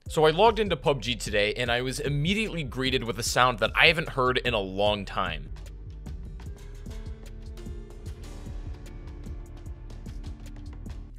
So I logged into PUBG today and I was immediately greeted with a sound that I haven't heard in a long time.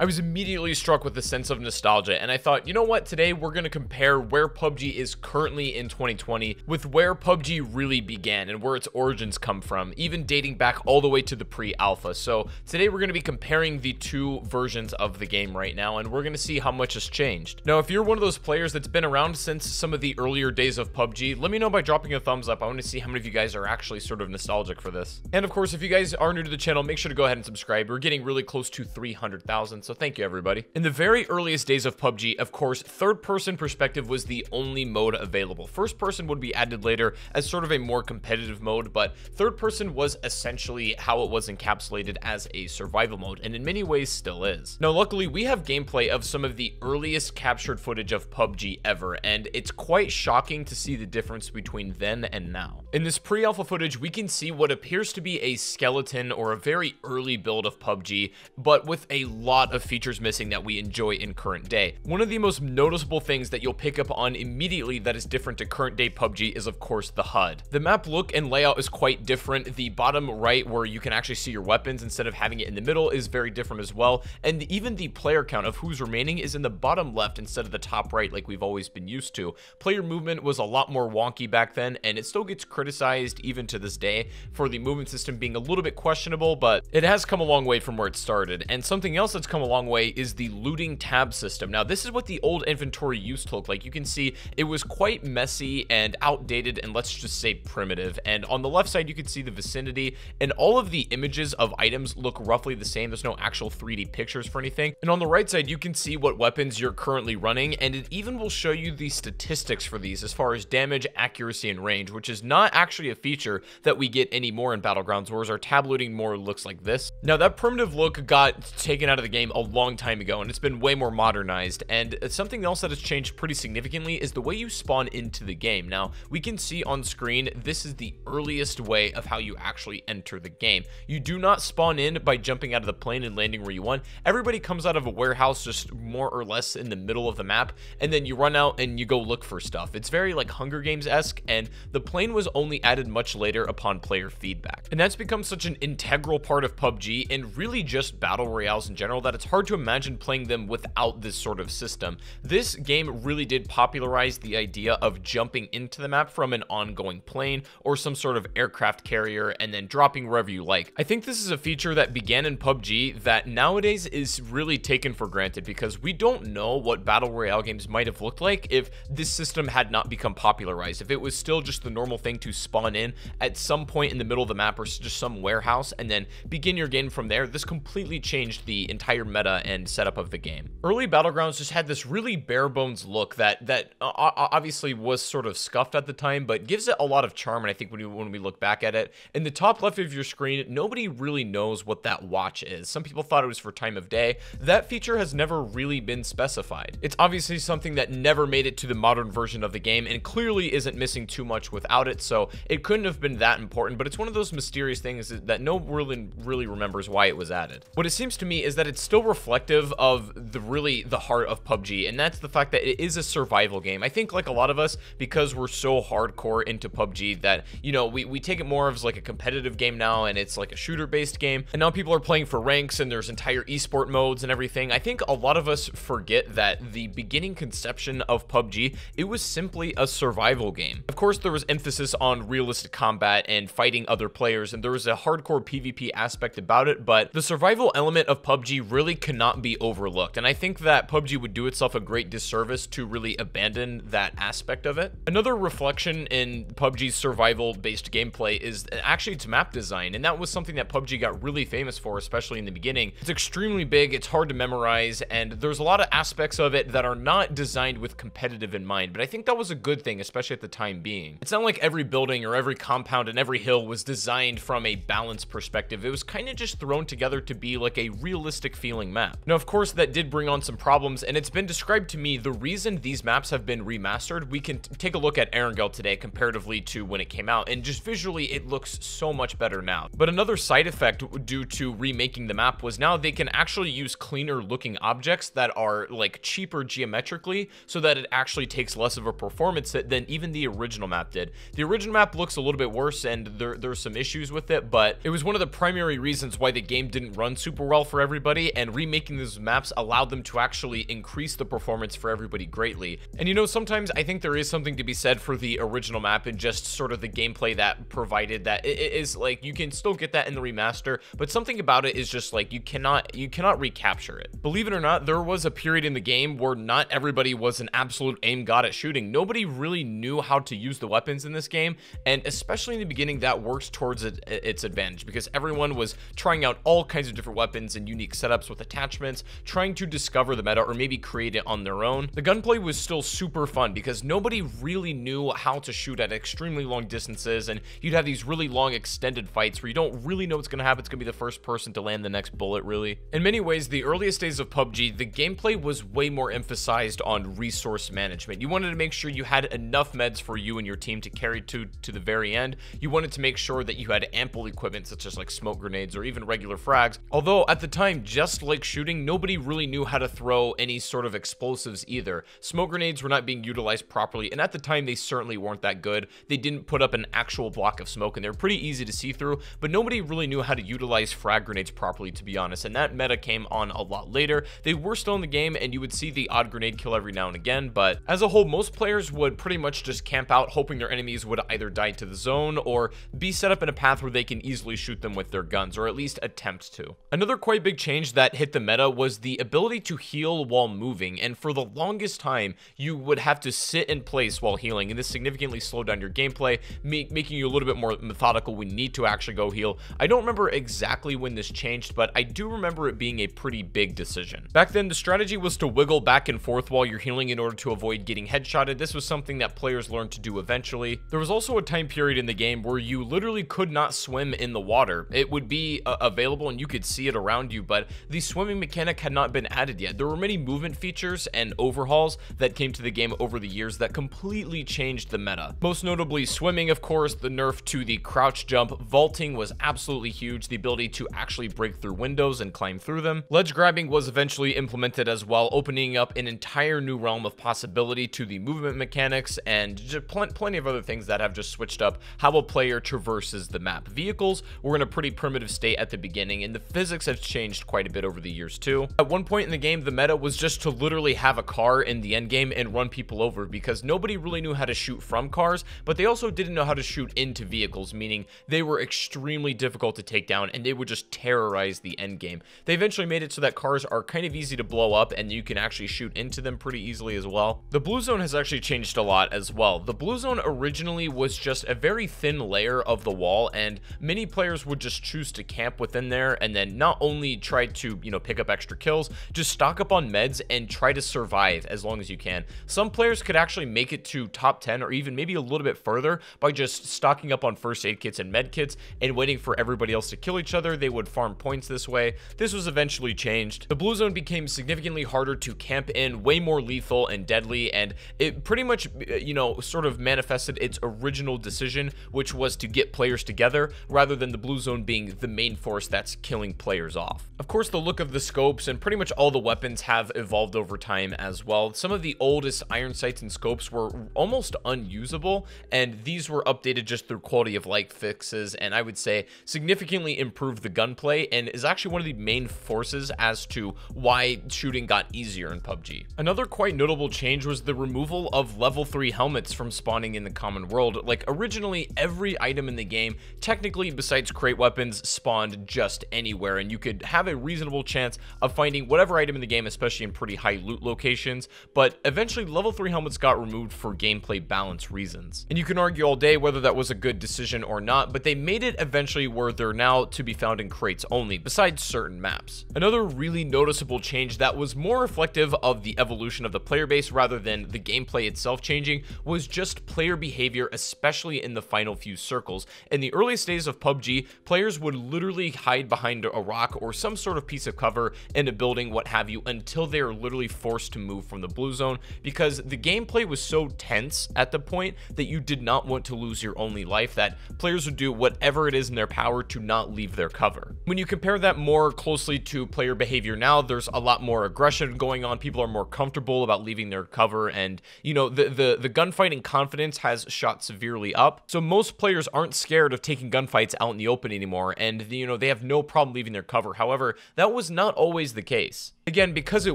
I was immediately struck with a sense of nostalgia, and I thought, you know what, today we're going to compare where PUBG is currently in 2020 with where PUBG really began and where its origins come from, even dating back all the way to the pre-alpha. So today we're going to be comparing the two versions of the game right now, and we're going to see how much has changed. Now, if you're one of those players that's been around since some of the earlier days of PUBG, let me know by dropping a thumbs up. I want to see how many of you guys are actually sort of nostalgic for this. And of course, if you guys are new to the channel, make sure to go ahead and subscribe. We're getting really close to 300,000. So thank you, everybody. In the very earliest days of PUBG, of course, third-person perspective was the only mode available. First-person would be added later as sort of a more competitive mode, but third-person was essentially how it was encapsulated as a survival mode, and in many ways still is. Now, luckily, we have gameplay of some of the earliest captured footage of PUBG ever, and it's quite shocking to see the difference between then and now. In this pre-alpha footage, we can see what appears to be a skeleton or a very early build of PUBG, but with a lot of features missing that we enjoy in current day. One of the most noticeable things that you'll pick up on immediately that is different to current day PUBG is of course the HUD. The map look and layout is quite different. The bottom right, where you can actually see your weapons instead of having it in the middle, is very different as well, and even the player count of who's remaining is in the bottom left instead of the top right like we've always been used to. Player movement was a lot more wonky back then, and it still gets criticized even to this day for the movement system being a little bit questionable, but it has come a long way from where it started. And something else that's come a long way is the looting tab system. Now, this is what the old inventory used to look like. You can see it was quite messy and outdated, and let's just say primitive. And on the left side, you can see the vicinity, and all of the images of items look roughly the same. There's no actual 3D pictures for anything. And on the right side, you can see what weapons you're currently running, and it even will show you the statistics for these as far as damage, accuracy, and range, which is not actually a feature that we get anymore in Battlegrounds, whereas our tab looting more looks like this. Now, that primitive look got taken out of the game a long time ago, and it's been way more modernized. And something else that has changed pretty significantly is the way you spawn into the game. Now, we can see on screen, this is the earliest way of how you actually enter the game. You do not spawn in by jumping out of the plane and landing where you want. Everybody comes out of a warehouse just more or less in the middle of the map, and then you run out and you go look for stuff. It's very like Hunger Games-esque, and the plane was only added much later upon player feedback. And that's become such an integral part of PUBG and really just battle royales in general that it's hard to imagine playing them without this sort of system. This game really did popularize the idea of jumping into the map from an ongoing plane or some sort of aircraft carrier and then dropping wherever you like. I think this is a feature that began in PUBG that nowadays is really taken for granted, because we don't know what battle royale games might have looked like if this system had not become popularized. If it was still just the normal thing to spawn in at some point in the middle of the map or just some warehouse and then begin your game from there, this completely changed the entire meta and setup of the game. Early Battlegrounds just had this really bare bones look that obviously was sort of scuffed at the time, but gives it a lot of charm. And I think when we look back at it, in the top left of your screen, nobody really knows what that watch is. Some people thought it was for time of day. That feature has never really been specified. It's obviously something that never made it to the modern version of the game and clearly isn't missing too much without it, so it couldn't have been that important, but it's one of those mysterious things that no one really remembers why it was added. What it seems to me is that it's still reflective of the heart of PUBG, and that's the fact that it is a survival game. I think, like a lot of us, because we're so hardcore into PUBG, that, you know, we take it more as like a competitive game now, and it's like a shooter based game, and now people are playing for ranks and there's entire esport modes and everything. I think a lot of us forget that the beginning conception of PUBG, it was simply a survival game. Of course, there was emphasis on realistic combat and fighting other players, and there was a hardcore PvP aspect about it, but the survival element of PUBG really cannot be overlooked, and I think that PUBG would do itself a great disservice to really abandon that aspect of it. Another reflection in PUBG's survival-based gameplay is actually its map design, and that was something that PUBG got really famous for, especially in the beginning. It's extremely big, it's hard to memorize, and there's a lot of aspects of it that are not designed with competitive in mind, but I think that was a good thing, especially at the time being. It's not like every building or every compound and every hill was designed from a balance perspective. It was kind of just thrown together to be like a realistic feeling healing map. Now, of course, that did bring on some problems, and it's been described to me the reason these maps have been remastered. We can take a look at Erangel today comparatively to when it came out, and just visually it looks so much better now. But another side effect due to remaking the map was now they can actually use cleaner looking objects that are like cheaper geometrically, so that it actually takes less of a performance hit than even the original map did. The original map looks a little bit worse, and there's some issues with it, but it was one of the primary reasons why the game didn't run super well for everybody, and remaking these maps allowed them to actually increase the performance for everybody greatly. And you know, sometimes I think there is something to be said for the original map and just sort of the gameplay that provided that. It is like you can still get that in the remaster, but something about it is just like you cannot recapture it. Believe it or not, there was a period in the game where not everybody was an absolute aim god at shooting. Nobody really knew how to use the weapons in this game, and especially in the beginning that works towards its advantage, because everyone was trying out all kinds of different weapons and unique setups with attachments, trying to discover the meta or maybe create it on their own. The gunplay was still super fun because nobody really knew how to shoot at extremely long distances, and you'd have these really long extended fights where you don't really know what's going to happen. It's going to be the first person to land the next bullet, really. In many ways, the earliest days of PUBG, the gameplay was way more emphasized on resource management. You wanted to make sure you had enough meds for you and your team to carry to the very end. You wanted to make sure that you had ample equipment such as like smoke grenades or even regular frags. Although at the time, just like shooting, nobody really knew how to throw any sort of explosives either. Smoke grenades were not being utilized properly, and at the time they certainly weren't that good. They didn't put up an actual block of smoke, and they're pretty easy to see through, but nobody really knew how to utilize frag grenades properly, to be honest, and that meta came on a lot later. They were still in the game, and you would see the odd grenade kill every now and again, but as a whole, most players would pretty much just camp out, hoping their enemies would either die to the zone or be set up in a path where they can easily shoot them with their guns, or at least attempt to. Another quite big change that hit the meta was the ability to heal while moving, and for the longest time, you would have to sit in place while healing, and this significantly slowed down your gameplay, making you a little bit more methodical when you need to actually go heal. I don't remember exactly when this changed, but I do remember it being a pretty big decision. Back then, the strategy was to wiggle back and forth while you're healing in order to avoid getting headshotted. This was something that players learned to do eventually. There was also a time period in the game where you literally could not swim in the water. It would be available and you could see it around you, but the swimming mechanic had not been added yet. There were many movement features and overhauls that came to the game over the years that completely changed the meta. Most notably swimming, of course, the nerf to the crouch jump. Vaulting was absolutely huge, the ability to actually break through windows and climb through them. Ledge grabbing was eventually implemented as well, opening up an entire new realm of possibility to the movement mechanics, and just plenty of other things that have just switched up how a player traverses the map. Vehicles were in a pretty primitive state at the beginning, and the physics have changed quite a bit over the years too. At one point in the game, the meta was just to literally have a car in the end game and run people over, because nobody really knew how to shoot from cars, but they also didn't know how to shoot into vehicles, meaning they were extremely difficult to take down and they would just terrorize the end game. They eventually made it so that cars are kind of easy to blow up and you can actually shoot into them pretty easily as well. The blue zone has actually changed a lot as well. The blue zone originally was just a very thin layer of the wall, and many players would just choose to camp within there and then not only try to, you know, pick up extra kills, just stock up on meds and try to survive as long as you can. Some players could actually make it to top 10 or even maybe a little bit further by just stocking up on first aid kits and med kits and waiting for everybody else to kill each other. They would farm points this way. This was eventually changed. The blue zone became significantly harder to camp in, way more lethal and deadly, and it pretty much, you know, sort of manifested its original decision, which was to get players together rather than the blue zone being the main force that's killing players off. Of course, the look of the scopes and pretty much all the weapons have evolved over time as well. Some of the oldest iron sights and scopes were almost unusable, and these were updated just through quality of life fixes, and I would say significantly improved the gunplay, and is actually one of the main forces as to why shooting got easier in PUBG. Another quite notable change was the removal of level 3 helmets from spawning in the common world. Like, originally every item in the game, technically besides crate weapons, spawned just anywhere, and you could have a reasonable chance of finding whatever item in the game, especially in pretty high loot locations, but eventually level 3 helmets got removed for gameplay balance reasons. And you can argue all day whether that was a good decision or not, but they made it eventually where they're now to be found in crates only, besides certain maps. Another really noticeable change that was more reflective of the evolution of the player base rather than the gameplay itself changing was just player behavior, especially in the final few circles. In the earliest days of PUBG, players would literally hide behind a rock or some sort of piece of cover in a building, what have you, until they are literally forced to move from the blue zone, because the gameplay was so tense at the point that you did not want to lose your only life, that players would do whatever it is in their power to not leave their cover. When you compare that more closely to player behavior now, there's a lot more aggression going on. People are more comfortable about leaving their cover, and you know, the gunfighting confidence has shot severely up. So most players aren't scared of taking gunfights out in the open anymore, and you know, they have no problem leaving their cover. However, that was not always the case. Again, because it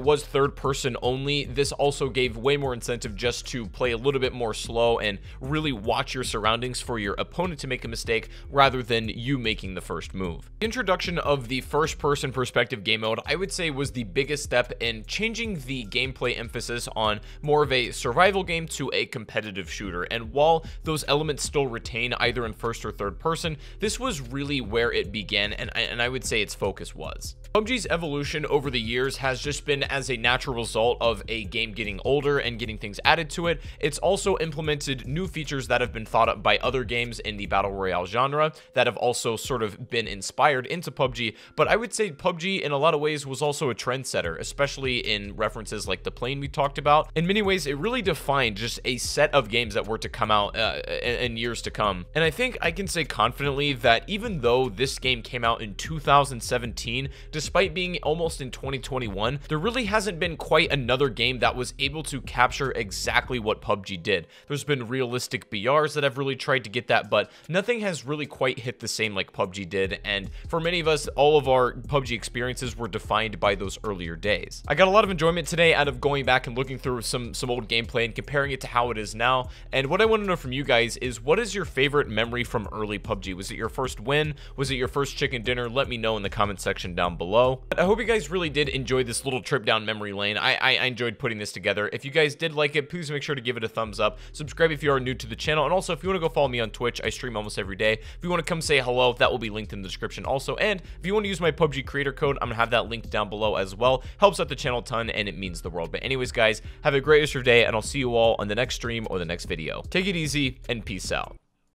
was third person only, this also gave way more incentive just to play a little bit more slow and really watch your surroundings for your opponent to make a mistake rather than you making the first move. The introduction of the first person perspective game mode, I would say, was the biggest step in changing the gameplay emphasis on more of a survival game to a competitive shooter. And while those elements still retain either in first or third person, this was really where it began, and I would say its focus was. PUBG's evolution over the years has just been as a natural result of a game getting older and getting things added to it. It's also implemented new features that have been thought up by other games in the battle royale genre that have also sort of been inspired into PUBG. But I would say PUBG in a lot of ways was also a trendsetter, especially in references like the plane we talked about. In many ways, it really defined just a set of games that were to come out in years to come. And I think I can say confidently that even though this game came out in 2017, despite being almost in 2021, there really hasn't been quite another game that was able to capture exactly what PUBG did. There's been realistic BRs that have really tried to get that, but nothing has really quite hit the same like PUBG did. And for many of us, all of our PUBG experiences were defined by those earlier days. I got a lot of enjoyment today out of going back and looking through some old gameplay and comparing it to how it is now. And what I want to know from you guys is, what is your favorite memory from early PUBG? Was it your first win? Was it your first chicken dinner? Let me know in the comment section down below. But I hope you guys really did enjoy this little trip down memory lane. I enjoyed putting this together. If you guys did like it, please make sure to give it a thumbs up. Subscribe if you are new to the channel. And also, if you want to go follow me on Twitch, I stream almost every day. If you want to come say hello, that will be linked in the description also. And if you want to use my PUBG creator code, I'm going to have that linked down below as well. Helps out the channel a ton, and it means the world. But anyways, guys, have a great rest of your day, and I'll see you all on the next stream or the next video. Take it easy, and peace out.